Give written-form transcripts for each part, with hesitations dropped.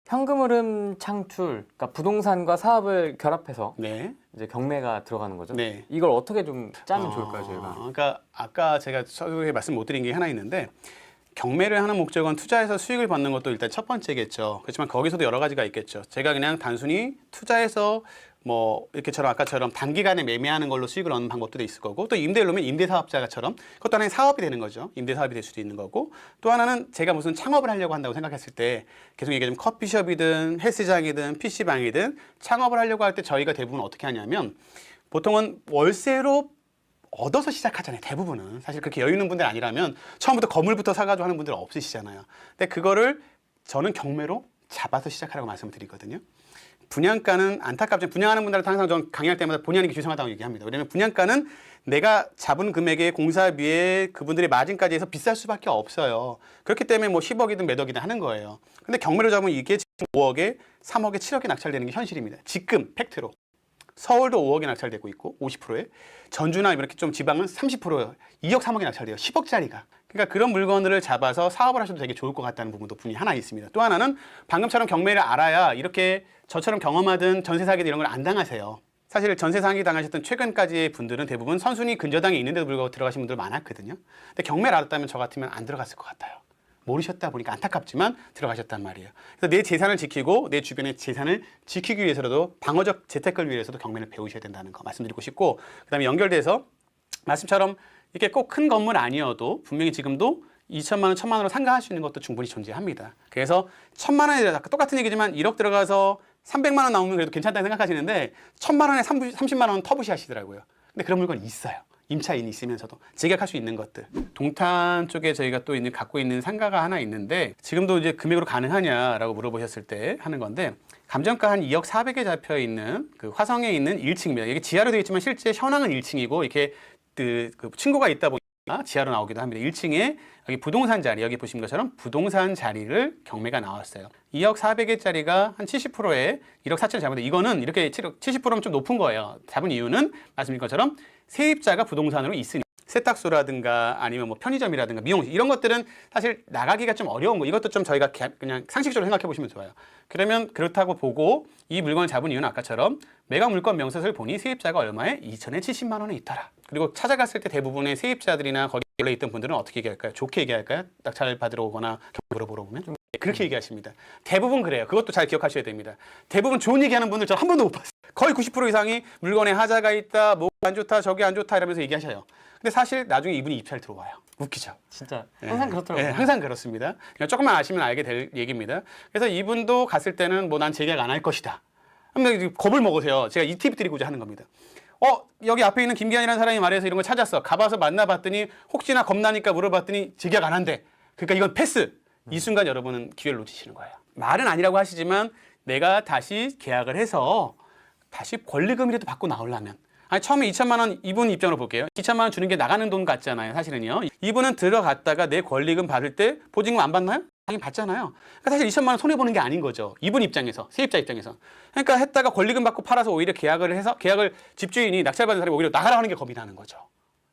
현금 흐름 창출, 그러니까 부동산과 사업을 결합해서 네. 이제 경매가 들어가는 거죠. 네. 이걸 어떻게 좀 짜면 좋을까요, 저희가? 그러니까 아까 제가 서두에 말씀 못 드린 게 하나 있는데 경매를 하는 목적은 투자해서 수익을 받는 것도 일단 첫 번째겠죠. 그렇지만 거기서도 여러 가지가 있겠죠. 제가 그냥 단순히 투자해서 뭐 이렇게처럼 아까처럼 단기간에 매매하는 걸로 수익을 얻는 방법도 있을 거고, 또 임대를 놓으면 임대사업자처럼 그것도 하나의 사업이 되는 거죠. 임대사업이 될 수도 있는 거고, 또 하나는 제가 무슨 창업을 하려고 한다고 생각했을 때 계속 얘기하자면 커피숍이든 헬스장이든 PC방이든 창업을 하려고 할 때 저희가 대부분 어떻게 하냐면 보통은 월세로 얻어서 시작하잖아요. 대부분은 사실 그렇게 여유 있는 분들 아니라면 처음부터 건물부터 사가지고 하는 분들은 없으시잖아요. 근데 그거를 저는 경매로 잡아서 시작하라고 말씀을 드리거든요. 분양가는 안타깝지만 분양하는 분들한테 항상 전 강의할 때마다 본의 아니게 죄송하다고 얘기합니다. 왜냐하면 분양가는 내가 잡은 금액의 공사비에 그분들의 마진까지 해서 비쌀 수밖에 없어요. 그렇기 때문에 뭐 10억이든 몇 억이든 하는 거예요. 근데 경매로 잡으면 이게 지금 5억에 3억에 7억에 낙찰되는 게 현실입니다. 지금 팩트로. 서울도 5억에 낙찰되고 있고 50%에, 전주나 이렇게 좀 지방은 30%예요. 2억 3억에 낙찰돼요. 10억짜리가. 그러니까 그런 물건들을 잡아서 사업을 하셔도 되게 좋을 것 같다는 부분도 분이 하나 있습니다. 또 하나는 방금처럼 경매를 알아야 이렇게 저처럼 경험하든 전세 사기든 이런 걸 안 당하세요. 사실 전세 사기 당하셨던 최근까지의 분들은 대부분 선순위 근저당에 있는데도 불구하고 들어가신 분들 많았거든요. 근데 경매를 알았다면 저 같으면 안 들어갔을 것 같아요. 모르셨다 보니까 안타깝지만 들어가셨단 말이에요. 그래서 내 재산을 지키고 내 주변의 재산을 지키기 위해서라도 방어적 재테크를 위해서도 경매를 배우셔야 된다는 거 말씀드리고 싶고, 그다음에 연결돼서 말씀처럼 이렇게 꼭 큰 건물 아니어도 분명히 지금도 2천만 원, 1천만 원으로 상가할 수 있는 것도 충분히 존재합니다. 그래서 1천만 원에 똑같은 얘기지만 1억 들어가서 300만 원 나오면 그래도 괜찮다고 생각하시는데 1천만 원에 30만 원 터부시 하시더라고요. 근데 그런 물건이 있어요. 임차인이 있으면서도 재계약할 수 있는 것들. 동탄 쪽에 저희가 또 갖고 있는 상가가 하나 있는데 지금도 이제 금액으로 가능하냐라고 물어보셨을 때 하는 건데, 감정가 한 2억 4백에 잡혀 있는 그 화성에 있는 1층입니다. 이게 지하로 되어 있지만 실제 현황은 1층이고 이렇게 그 친구가 있다 보니까 지하로 나오기도 합니다. 1층에 여기 부동산 자리, 여기 보신 것처럼 부동산 자리를 경매가 나왔어요. 2억 4백짜리가 한 70%에 1억 4천을 잡았는데 이거는 이렇게 70%면 좀 높은 거예요. 잡은 이유는 말씀드린 것처럼 세입자가 부동산으로 있으니 세탁소라든가 아니면 뭐 편의점이라든가 미용실 이런 것들은 사실 나가기가 좀 어려운 거, 이것도 좀 저희가 그냥 상식적으로 생각해 보시면 좋아요. 그러면 그렇다고 보고 이 물건을 잡은 이유는 아까처럼 매각 물건 명세서를 보니 세입자가 얼마에 2천에 70만 원에 있더라. 그리고 찾아갔을 때 대부분의 세입자들이나 거기 원래 있던 분들은 어떻게 얘기할까요? 좋게 얘기할까요? 낙찰 받으러 오거나 물어보러 오면 좀 그렇게 얘기하십니다. 대부분 그래요. 그것도 잘 기억하셔야 됩니다. 대부분 좋은 얘기하는 분들 저 한 번도 못 봤어요. 거의 90% 이상이 물건에 하자가 있다, 뭐 안 좋다, 저게 안 좋다 이러면서 얘기하셔요. 근데 사실 나중에 이분이 입찰 들어와요. 웃기죠? 진짜 항상 그렇더라고요. 네, 항상 그렇습니다. 그러니까 조금만 아시면 알게 될 얘기입니다. 그래서 이분도 갔을 때는 뭐 난 재계약 안 할 것이다. 근데 겁을 먹으세요. 제가 이 팁 드리고자 하는 겁니다. 여기 앞에 있는 김기환이라는 사람이 말해서 이런 걸 찾았어. 가봐서 만나봤더니 혹시나 겁나니까 물어봤더니 재계약 안 한대. 그러니까 이건 패스. 이 순간 여러분은 기회를 놓치시는 거예요. 말은 아니라고 하시지만 내가 다시 계약을 해서 다시 권리금이라도 받고 나오려면, 아니 처음에 2천만 원 이분 입장으로 볼게요. 2천만 원 주는 게 나가는 돈 같잖아요. 사실은요. 이분은 들어갔다가 내 권리금 받을 때 보증금 안 받나요? 당연히 받잖아요. 그러니까 사실 2천만 원 손해보는 게 아닌 거죠. 이분 입장에서, 세입자 입장에서. 그러니까 했다가 권리금 받고 팔아서 오히려 계약을 해서 계약을 집주인이 낙찰받은 사람이 오히려 나가라 하는 게 겁이 나는 거죠.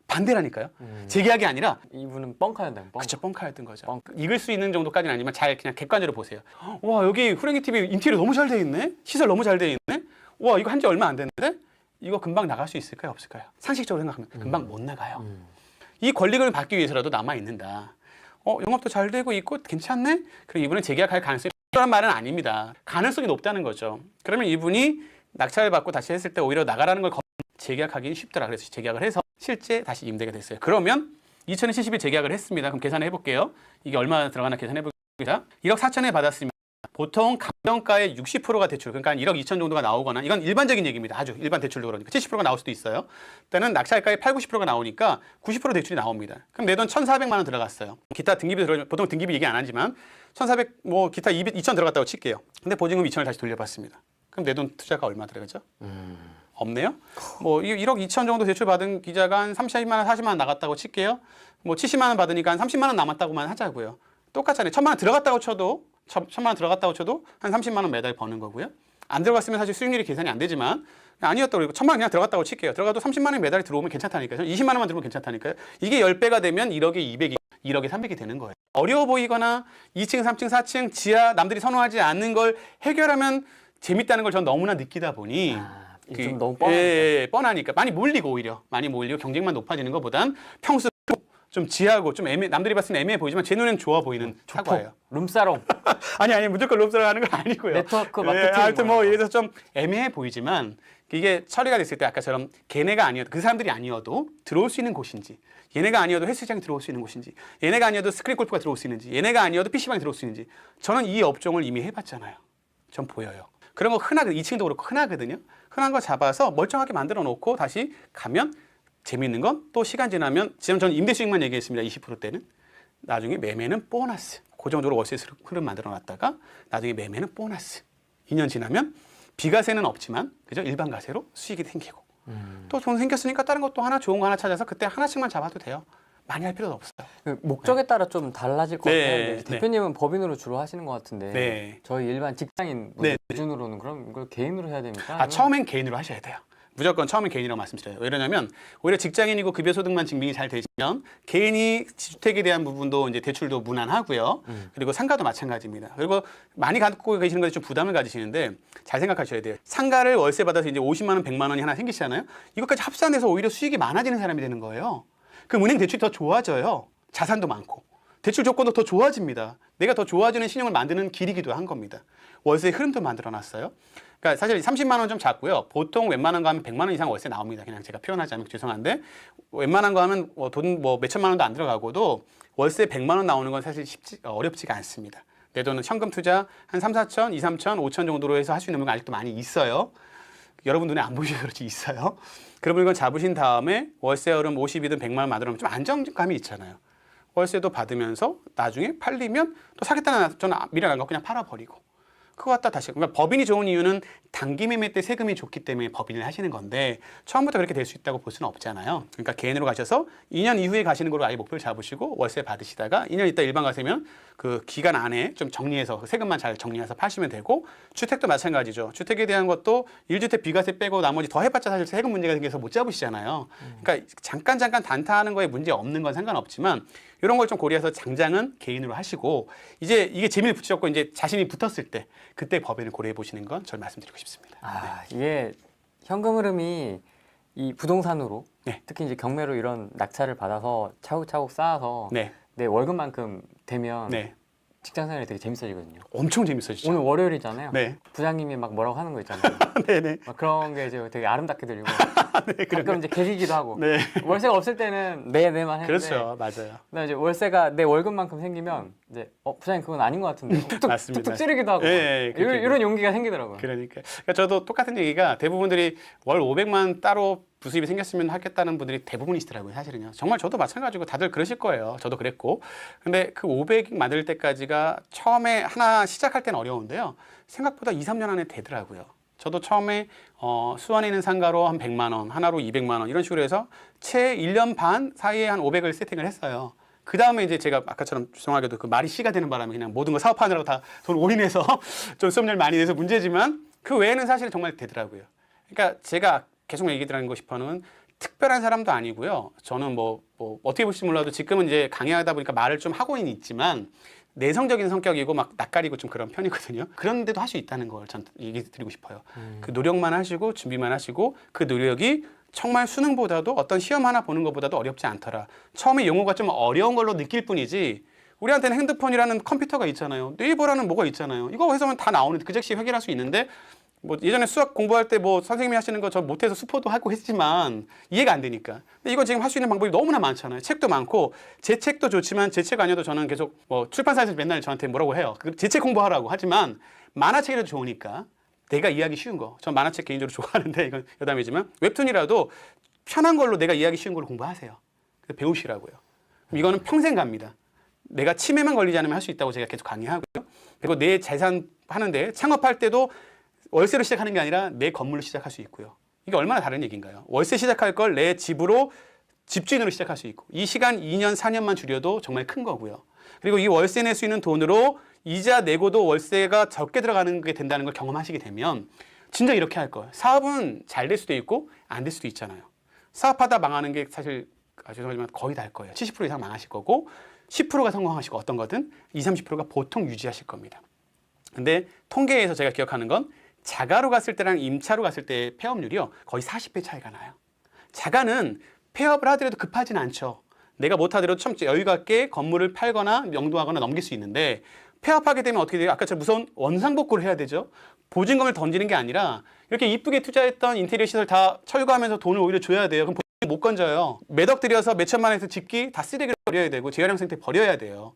반대라니까요. 재계약이 아니라 이분은 뻥카였다. 그쵸, 뻥카였던 거죠. 읽을 수 있는 정도까지는 아니지만 잘 그냥 객관적으로 보세요. 와, 여기 후랭이 TV 인테리어 너무 잘 돼 있네. 시설 너무 잘 돼 있네. 와, 이거 한 지 얼마 안 됐는데 이거 금방 나갈 수 있을까요, 없을까요? 상식적으로 생각하면 금방 못 나가요. 이 권리금을 받기 위해서라도 남아 있는다. 영업도 잘 되고 있고 괜찮네. 그럼 이분은 재계약할 가능성이 높다는 말은 아닙니다. 가능성이 높다는 거죠. 그러면 이분이 낙찰을 받고 다시 했을 때 오히려 나가라는 걸 재계약하기 쉽더라. 그래서 재계약을 해서 실제 다시 임대가 됐어요. 그러면 2천에 70일 재계약을 했습니다. 그럼 계산해 볼게요. 이게 얼마나 들어가나 계산해 볼게요. 1억 4천에 받았습니다. 보통 감정가의 60%가 대출, 그러니까 1억 2천 정도가 나오거나, 이건 일반적인 얘기입니다. 아주 일반 대출로 그러니까 70%가 나올 수도 있어요. 일단은 낙찰가의 8, 90%가 나오니까 90% 대출이 나옵니다. 그럼 내 돈 1,400만 원 들어갔어요. 기타 등기비 보통 등기비 얘기 안 하지만 1,400 뭐 기타 2,000 들어갔다고 칠게요. 근데 보증금 2,000을 다시 돌려받습니다. 그럼 내 돈 투자가 얼마 들어가죠? 없네요. 뭐 1억 2천 정도 대출 받은 기자가 한 30만 원, 40만 원 나갔다고 칠게요. 뭐 70만 원 받으니까 한 30만 원 남았다고만 하자고요. 똑같잖아요. 1,000만 원 들어갔다고 쳐도 한 30만 원 매달 버는 거고요. 안 들어갔으면 사실 수익률이 계산이 안 되지만 아니었다고 그러고 1,000만 원 그냥 들어갔다고 칠게요. 들어가도 30만 원이 매달이 들어오면 괜찮다니까요. 20만 원만 들어오면 괜찮다니까요. 이게 10배가 되면 1억에 200이 1억에 300이 되는 거예요. 어려워 보이거나 2층, 3층, 4층, 지하 남들이 선호하지 않는 걸 해결하면 재밌다는 걸 전 너무나 느끼다 보니 이게 좀 너무 뻔하니까. 뻔하니까 많이 몰리고 오히려 많이 몰리고 경쟁만 높아지는 것보단 평소 좀 지하고 좀 남들이 봤을 때 애매해 보이지만 제 눈엔 좋아 보이는 사과예요. 룸사롱. 아니 무조건 롭스를 하는 건 아니고요. 네트워크 마케팅. 하여튼 뭐 예를 들어서 좀 애매해 보이지만 이게 처리가 됐을 때 아까처럼 걔네가 아니어도 그 사람들이 아니어도 들어올 수 있는 곳인지, 얘네가 아니어도 헬스장에 들어올 수 있는 곳인지, 얘네가 아니어도 스크린 골프가 들어올 수 있는지, 얘네가 아니어도 PC방에 들어올 수 있는지, 저는 이 업종을 이미 해봤잖아요. 전 보여요. 그런 거 흔하거든요. 2층도 그렇고 흔하거든요. 흔한 거 잡아서 멀쩡하게 만들어 놓고 다시 가면 재밌는 건 또 시간 지나면 지금 저는 임대 수익만 얘기했습니다. 20%대는 나중에 매매는 보너스. 고정적으로 월세 흐름 만들어 놨다가 나중에 매매는 보너스. 2년 지나면 비과세는 없지만 그죠? 일반 과세로 수익이 생기고 또 돈 생겼으니까 다른 것도 하나 좋은 거 하나 찾아서 그때 하나씩만 잡아도 돼요. 많이 할 필요도 없어요. 그 목적에 따라 좀 달라질 것 네, 같아요. 대표님은 법인으로 주로 하시는 것 같은데 네. 저희 일반 직장인 네. 기준으로는 그럼 이걸 개인으로 해야 됩니까? 아, 처음엔 개인으로 하셔야 돼요. 무조건 처음엔 개인이라고 말씀드려요. 왜냐하면 오히려 직장인이고 급여소득만 증빙이 잘 되시면 개인이 주택에 대한 부분도 이제 대출도 무난하고요. 그리고 상가도 마찬가지입니다. 그리고 많이 갖고 계시는 것에 좀 부담을 가지시는데 잘 생각하셔야 돼요. 상가를 월세 받아서 이제 50만 원, 100만 원이 하나 생기시잖아요. 이것까지 합산해서 오히려 수익이 많아지는 사람이 되는 거예요. 그럼 은행 대출이 더 좋아져요. 자산도 많고. 대출 조건도 더 좋아집니다. 내가 더 좋아지는 신용을 만드는 길이기도 한 겁니다. 월세 흐름도 만들어놨어요. 그러니까 사실 30만 원 좀 작고요. 보통 웬만한 거 하면 100만 원 이상 월세 나옵니다. 그냥 제가 표현하자면 죄송한데 웬만한 거 하면 돈 뭐 몇천만 원도 안 들어가고도 월세 100만 원 나오는 건 사실 어렵지가 않습니다. 내 돈은 현금 투자 한 3, 4천, 2, 3천, 5천 정도로 해서 할 수 있는 물건 아직도 많이 있어요. 여러분 눈에 안 보이셔서 그렇지 있어요. 그런 물건 잡으신 다음에 월세 흐름 50이든 100만 원 만들면 좀 안정감이 있잖아요. 월세도 받으면서 나중에 팔리면 또 사겠다는 저는 미련 안 갖고 그냥 팔아버리고 그거 갖다 다시 그러니까 법인이 좋은 이유는 단기 매매 때 세금이 좋기 때문에 법인을 하시는 건데 처음부터 그렇게 될 수 있다고 볼 수는 없잖아요. 그러니까 개인으로 가셔서 2년 이후에 가시는 걸로 아예 목표를 잡으시고 월세 받으시다가 2년 있다 일반 가세면 그 기간 안에 좀 정리해서 세금만 잘 정리해서 파시면 되고 주택도 마찬가지죠. 주택에 대한 것도 1주택 비과세 빼고 나머지 더 해봤자 사실 세금 문제가 생겨서 못 잡으시잖아요. 그러니까 잠깐 단타하는 거에 문제 없는 건 상관없지만 이런 걸 좀 고려해서 장장은 개인으로 하시고 이제 이게 재미를 붙이셨고 이제 자신이 붙었을 때 그때 법인을 고려해 보시는 건 저는 말씀드리고 싶습니다. 아, 이게 현금 흐름이 이 부동산으로 네. 특히 이제 경매로 이런 낙찰을 받아서 차곡차곡 쌓아서 네. 내 월급만큼 되면 네. 직장 생활이 되게 재밌어지거든요. 엄청 재밌어지죠. 오늘 월요일이잖아요. 네. 부장님이 막 뭐라고 하는 거 있잖아요. 네네. 막 그런 게 이제 되게 아름답게 들리고 네, 가끔 이제 계기기도 하고 네. 월세가 없을 때는 내만 했는데 그렇죠. 맞아요. 근데 이제 월세가 내 월급만큼 생기면 이제 부장님 그건 아닌 것 같은데 맞습니다. 툭툭 찌르기도 하고 네, 막 이런 용기가 생기더라고요. 그러니까 저도 똑같은 얘기가 대부분들이 월 500만 따로 부수입이 생겼으면 하겠다는 분들이 대부분이시더라고요. 사실은요. 정말 저도 마찬가지고 다들 그러실 거예요. 저도 그랬고. 근데 그 500 만들 때까지가 처음에 하나 시작할 때는 어려운데요. 생각보다 2, 3년 안에 되더라고요. 저도 처음에 수원에 있는 상가로 한 100만 원, 하나로 200만 원 이런 식으로 해서 채 1년 반 사이에 한 500을 세팅을 했어요. 그 다음에 이제 제가 아까처럼 죄송하게도 그 말이 씨가 되는 바람에 그냥 모든 거 사업하느라고 다 돈 올인해서 좀 수업료를 많이 내서 문제지만 그 외에는 사실 정말 되더라고요. 그러니까 제가 계속 얘기 드리는 거 싶어는 특별한 사람도 아니고요. 저는 뭐 어떻게 볼지 몰라도 지금은 이제 강의하다 보니까 말을 좀 하고는 있지만 내성적인 성격이고 막 낯가리고 좀 그런 편이거든요. 그런데도 할 수 있다는 걸 전 얘기 드리고 싶어요. 그 노력만 하시고 준비만 하시고 그 노력이 정말 수능보다도 어떤 시험 하나 보는 것보다도 어렵지 않더라. 처음에 용어가 좀 어려운 걸로 느낄 뿐이지 우리한테는 핸드폰이라는 컴퓨터가 있잖아요. 네이버라는 뭐가 있잖아요. 이거 해서면 다 나오는데 그 즉시 해결할 수 있는데 뭐 예전에 수학 공부할 때 뭐 선생님이 하시는 거 저 못해서 수포도 하고 했지만 이해가 안 되니까. 근데 이거 지금 할 수 있는 방법이 너무나 많잖아요. 책도 많고 제 책도 좋지만 제 책 아니어도 저는 계속 뭐 출판사에서 맨날 저한테 뭐라고 해요. 제 책 공부하라고 하지만 만화책이라도 좋으니까 내가 이해하기 쉬운 거. 전 만화책 개인적으로 좋아하는데 이건 여담이지만 웹툰이라도 편한 걸로 내가 이해하기 쉬운 걸로 공부하세요. 배우시라고요. 그럼 이거는 평생 갑니다. 내가 치매만 걸리지 않으면 할 수 있다고 제가 계속 강의하고요. 그리고 내 재산 하는데 창업할 때도 월세로 시작하는 게 아니라 내 건물로 시작할 수 있고요. 이게 얼마나 다른 얘기인가요? 월세 시작할 걸 내 집으로 집주인으로 시작할 수 있고 이 시간 2년, 4년만 줄여도 정말 큰 거고요. 그리고 이 월세 낼 수 있는 돈으로 이자 내고도 월세가 적게 들어가는 게 된다는 걸 경험하시게 되면 진짜 이렇게 할 거예요. 사업은 잘 될 수도 있고 안 될 수도 있잖아요. 사업하다 망하는 게 사실 죄송하지만 거의 다일 거예요. 70% 이상 망하실 거고 10%가 성공하시고 어떤 거든 20, 30%가 보통 유지하실 겁니다. 근데 통계에서 제가 기억하는 건 자가로 갔을 때랑 임차로 갔을 때 폐업률이요. 거의 40배 차이가 나요. 자가는 폐업을 하더라도 급하진 않죠. 내가 못하더라도 좀 여유가 있게 건물을 팔거나 명도하거나 넘길 수 있는데 폐업하게 되면 어떻게 돼요? 아까처럼 무서운 원상복구를 해야 되죠. 보증금을 던지는 게 아니라 이렇게 이쁘게 투자했던 인테리어 시설 다 철거하면서 돈을 오히려 줘야 돼요. 그럼 보증금 못 건져요. 몇 억 들여서 몇 천만 원에서 짓기 다 쓰레기를 버려야 되고 재활용 상태 버려야 돼요.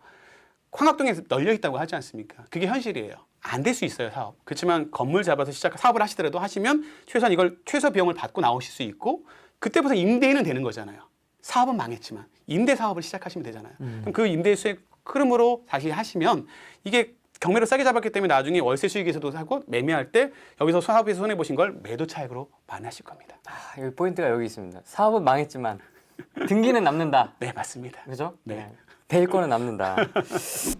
광학동에서 널려 있다고 하지 않습니까? 그게 현실이에요. 안 될 수 있어요, 사업. 그렇지만 건물 잡아서 사업을 하시더라도 하시면 최소한 이걸 최소 비용을 받고 나오실 수 있고 그때부터 임대인은 되는 거잖아요. 사업은 망했지만 임대 사업을 시작하시면 되잖아요. 그럼 그 임대 수익 흐름으로 다시 하시면 이게 경매로 싸게 잡았기 때문에 나중에 월세 수익에서도 하고 매매할 때 여기서 사업에서 손해 보신 걸 매도 차익으로 만나실 겁니다. 아, 여기 포인트가 여기 있습니다. 사업은 망했지만 등기는 남는다. 네, 맞습니다. 그죠? 네. 대일권은 남는다.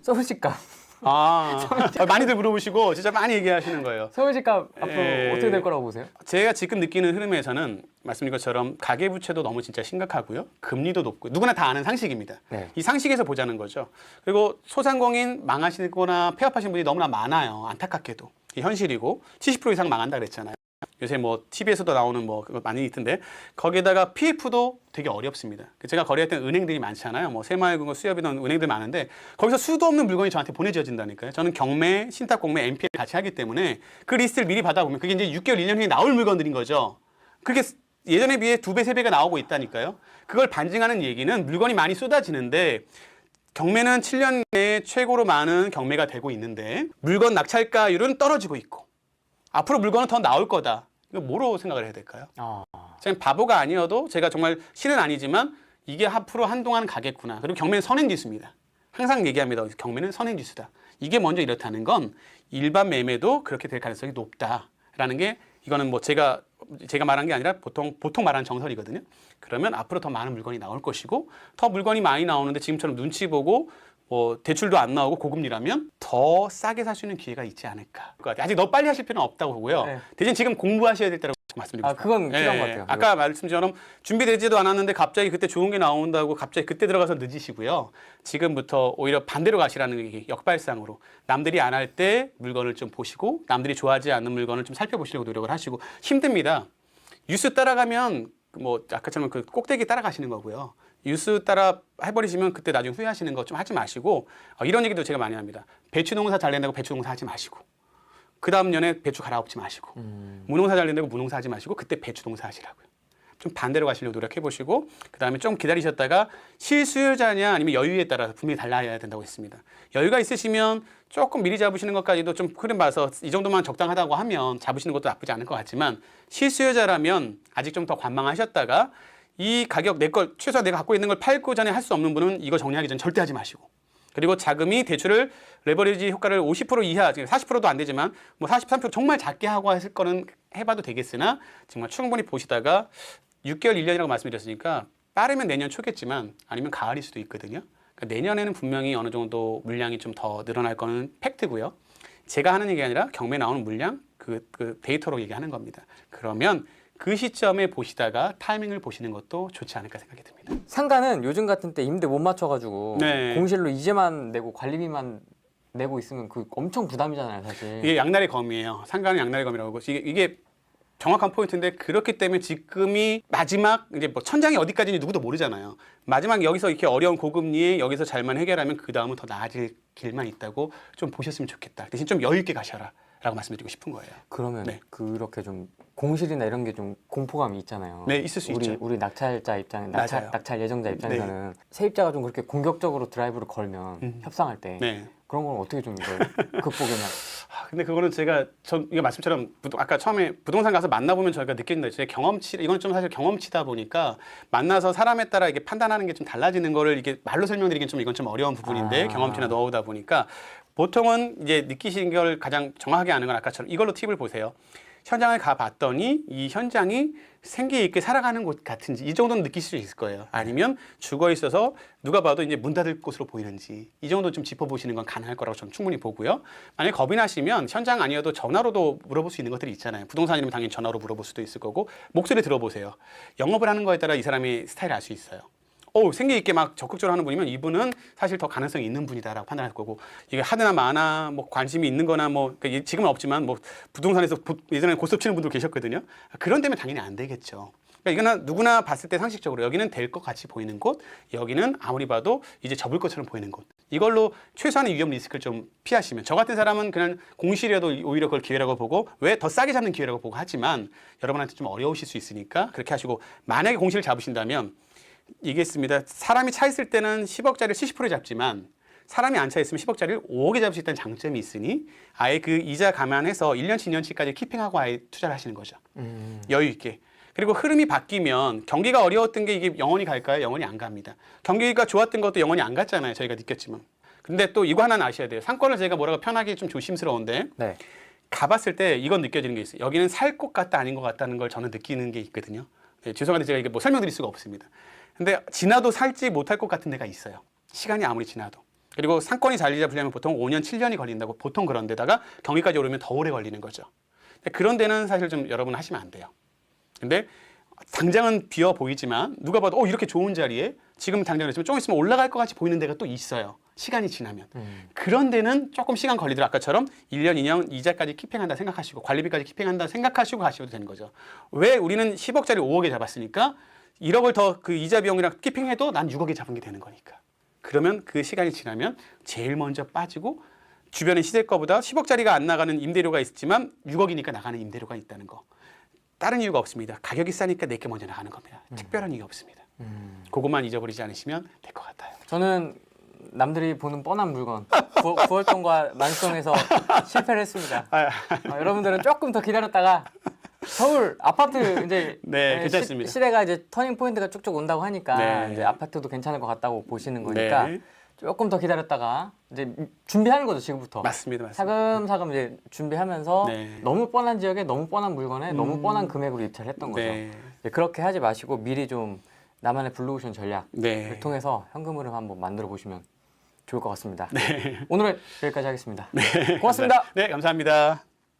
서울집값. 많이들 물어보시고 진짜 많이 얘기하시는 거예요. 서울집값 앞으로 어떻게 될 거라고 보세요? 제가 지금 느끼는 흐름에서는 말씀드린 것처럼 가계부채도 너무 진짜 심각하고요. 금리도 높고 누구나 다 아는 상식입니다. 네. 이 상식에서 보자는 거죠. 그리고 소상공인 망하시거나 폐업하신 분이 너무나 많아요. 안타깝게도. 이 현실이고 70% 이상 망한다 그랬잖아요. 요새 뭐 TV에서도 나오는 뭐 그거 많이 있던데 거기에다가 PF도 되게 어렵습니다. 제가 거래했던 은행들이 많잖아요. 뭐 새마을금고 수협이던 은행들 많은데 거기서 수도 없는 물건이 저한테 보내져진다니까요. 저는 경매, 신탁 공매, NPL 같이 하기 때문에 그 리스트를 미리 받아보면 그게 이제 6개월, 1년 후에 나올 물건들인 거죠. 그게 예전에 비해 2배, 3배가 나오고 있다니까요. 그걸 반증하는 얘기는 물건이 많이 쏟아지는데 경매는 7년 내에 최고로 많은 경매가 되고 있는데 물건 낙찰가율은 떨어지고 있고 앞으로 물건은 더 나올 거다. 이거 뭐로 생각을 해야 될까요? 제가 바보가 아니어도 제가 정말 실은 아니지만 이게 앞으로 한동안 가겠구나. 그리고 경매는 선행지수입니다. 항상 얘기합니다. 경매는 선행지수다. 이게 먼저 이렇다는 건 일반 매매도 그렇게 될 가능성이 높다라는 게 이거는 뭐 제가 말한 게 아니라 보통 말하는 정설이거든요. 그러면 앞으로 더 많은 물건이 나올 것이고 더 물건이 많이 나오는데 지금처럼 눈치 보고 대출도 안 나오고 고금리라면 더 싸게 살 수 있는 기회가 있지 않을까. 아직 너무 빨리 하실 필요는 없다고 보고요. 네. 대신 지금 공부하셔야 될 때라고 말씀드리고 싶어요. 그건 필요한 것 같아요. 아까 말씀처럼 준비되지도 않았는데 갑자기 그때 좋은 게 나온다고 갑자기 그때 들어가서 늦으시고요. 지금부터 오히려 반대로 가시라는 게 역발상으로 남들이 안 할 때 물건을 좀 보시고 남들이 좋아하지 않는 물건을 좀 살펴보시려고 노력을 하시고 힘듭니다. 뉴스 따라가면 뭐 아까처럼 그 꼭대기 따라가시는 거고요. 뉴스 따라 해버리시면 그때 나중에 후회하시는 거 좀 하지 마시고 이런 얘기도 제가 많이 합니다. 배추 농사 잘 된다고 배추 농사 하지 마시고 그 다음 년에 배추 갈아엎지 마시고 무농사 잘 된다고 무농사 하지 마시고 그때 배추 농사 하시라고요. 좀 반대로 가시려고 노력해 보시고 그 다음에 좀 기다리셨다가 실수요자냐 아니면 여유에 따라서 분명히 달라야 된다고 했습니다. 여유가 있으시면 조금 미리 잡으시는 것까지도 좀 흐름 봐서 이 정도만 적당하다고 하면 잡으시는 것도 나쁘지 않을 것 같지만 실수요자라면 아직 좀 더 관망하셨다가 이 가격 내 걸 최소한 내가 갖고 있는 걸 팔고 전에 할 수 없는 분은 이거 정리하기 전 절대 하지 마시고 그리고 자금이 대출을 레버리지 효과를 50% 이하, 40%도 안 되지만 뭐 43% 정말 작게 하고 했을 거는 해봐도 되겠으나 정말 충분히 보시다가 6개월, 1년이라고 말씀드렸으니까 빠르면 내년 초겠지만 아니면 가을일 수도 있거든요. 그러니까 내년에는 분명히 어느 정도 물량이 좀 더 늘어날 거는 팩트고요. 제가 하는 얘기가 아니라 경매에 나오는 물량 그 데이터로 얘기하는 겁니다. 그러면 그 시점에 보시다가 타이밍을 보시는 것도 좋지 않을까 생각이 듭니다. 상가는 요즘 같은 때 임대 못 맞춰가지고 네. 공실로 이제만 내고 관리비만 내고 있으면 그 엄청 부담이잖아요, 사실. 이게 양날의 검이에요. 상가는 양날의 검이라고. 이게 정확한 포인트인데 그렇기 때문에 지금이 마지막 이제 뭐 천장이 어디까지인지 누구도 모르잖아요. 마지막 여기서 이렇게 어려운 고금리에 여기서 잘만 해결하면 그 다음은 더 나아질 길만 있다고 좀 보셨으면 좋겠다. 대신 좀 여유 있게 가셔라. 라고 말씀드리고 싶은 거예요. 그러면 네. 그렇게 좀 공실이나 이런 게 좀 공포감이 있잖아요. 네, 있을 수 있죠. 우리 낙찰자 입장에 맞아요. 낙찰 예정자 입장에서는 세입자가 좀 그렇게 공격적으로 드라이브를 걸면 협상할 때 네. 그런 건 어떻게 좀 이걸 극복하냐? 근데 그거는 이게 말씀처럼 아까 처음에 부동산 가서 만나보면 저희가 느끼는 제 경험치, 이건 좀 사실 경험치다 보니까 만나서 사람에 따라 이게 판단하는 게 좀 달라지는 거를 이게 말로 설명드리긴 좀 이건 좀 어려운 부분인데 경험치나 노하우다 보니까 보통은 이제 느끼신 걸 가장 정확하게 아는 건 아까처럼 이걸로 팁을 보세요. 현장을 가봤더니 이 현장이 생기 있게 살아가는 곳 같은지 이 정도는 느끼실 수 있을 거예요. 아니면 죽어 있어서 누가 봐도 이제 문 닫을 곳으로 보이는지 이 정도 좀 짚어보시는 건 가능할 거라고 저는 충분히 보고요. 만약에 겁이 나시면 현장 아니어도 전화로도 물어볼 수 있는 것들이 있잖아요. 부동산이면 당연히 전화로 물어볼 수도 있을 거고 목소리 들어보세요. 영업을 하는 거에 따라 이 사람의 스타일을 알 수 있어요. 생기 있게 막 적극적으로 하는 분이면 이분은 사실 더 가능성이 있는 분이다라고 판단할 거고, 이게 하드나 마나 뭐 관심이 있는 거나 뭐 그러니까 지금은 없지만 뭐 부동산에서 예전에 고스톱 치는 분들 계셨거든요. 그런 데면 당연히 안 되겠죠. 그러니까 이거는 누구나 봤을 때 상식적으로 여기는 될 것 같이 보이는 곳, 여기는 아무리 봐도 이제 접을 것처럼 보이는 곳. 이걸로 최소한의 위험 리스크를 좀 피하시면, 저 같은 사람은 그냥 공실이라도 오히려 그걸 기회라고 보고 왜 더 싸게 잡는 기회라고 보고 하지만 여러분한테 좀 어려우실 수 있으니까 그렇게 하시고, 만약에 공실을 잡으신다면 얘기했습니다. 사람이 차 있을 때는 10억짜리를 70%에 잡지만 사람이 안 차 있으면 10억짜리를 5억에 잡을 수 있다는 장점이 있으니 아예 그 이자 감안해서 1년치 2년치까지 키핑하고 아예 투자를 하시는 거죠. 여유 있게. 그리고 흐름이 바뀌면, 경기가 어려웠던 게 이게 영원히 갈까요? 영원히 안 갑니다. 경기가 좋았던 것도 영원히 안 갔잖아요. 저희가 느꼈지만. 근데 또 이거 하나는 아셔야 돼요. 상권을 제가 뭐라고 편하게 좀 조심스러운데 네. 가봤을 때 이건 느껴지는 게 있어요. 여기는 살 것 같다 아닌 것 같다는 걸 저는 느끼는 게 있거든요. 네, 죄송한데 제가 이게 뭐 설명드릴 수가 없습니다. 근데 지나도 살지 못할 것 같은 데가 있어요. 시간이 아무리 지나도. 그리고 상권이 자리 잡으려면 보통 5년, 7년이 걸린다고, 보통 그런 데다가 경기까지 오르면 더 오래 걸리는 거죠. 근데 그런 데는 사실 좀 여러분 하시면 안 돼요. 근데 당장은 비어 보이지만 누가 봐도 이렇게 좋은 자리에 지금 당장 그렇지만 좀 있으면 올라갈 것 같이 보이는 데가 또 있어요. 시간이 지나면. 그런 데는 조금 시간 걸리더라도 아까처럼 1년, 2년 이자까지 키핑한다 생각하시고 관리비까지 키핑한다 생각하시고 가셔도 되는 거죠. 왜 우리는 10억짜리 5억에 잡았으니까 1억을 더 그 이자 비용이랑 키핑해도 난 6억에 잡은 게 되는 거니까. 그러면 그 시간이 지나면 제일 먼저 빠지고 주변의 시세가보다 10억짜리가 안 나가는 임대료가 있지만 6억이니까 나가는 임대료가 있다는 거. 다른 이유가 없습니다. 가격이 싸니까 내게 먼저 나가는 겁니다. 특별한 이유가 없습니다. 그것만 잊어버리지 않으시면 될 것 같아요. 저는 남들이 보는 뻔한 물건 구월동과 만성에서 실패를 했습니다. 여러분들은 조금 더 기다렸다가 서울 아파트 이제 네, 괜찮습니다. 시대가 이제 터닝 포인트가 쭉쭉 온다고 하니까 네. 이제 아파트도 괜찮을 것 같다고 보시는 거니까 네. 조금 더 기다렸다가 이제 준비하는 거죠, 지금부터. 맞습니다. 사금사금 이제 준비하면서 네. 너무 뻔한 지역에 너무 뻔한 물건에 너무 뻔한 금액으로 입찰을 했던 거죠. 네. 이제 그렇게 하지 마시고 미리 좀 나만의 블루오션 전략을 네. 통해서 현금 흐름 한번 만들어 보시면 좋을 것 같습니다. 네. 오늘은 여기까지 하겠습니다. 고맙습니다. 네, 감사합니다.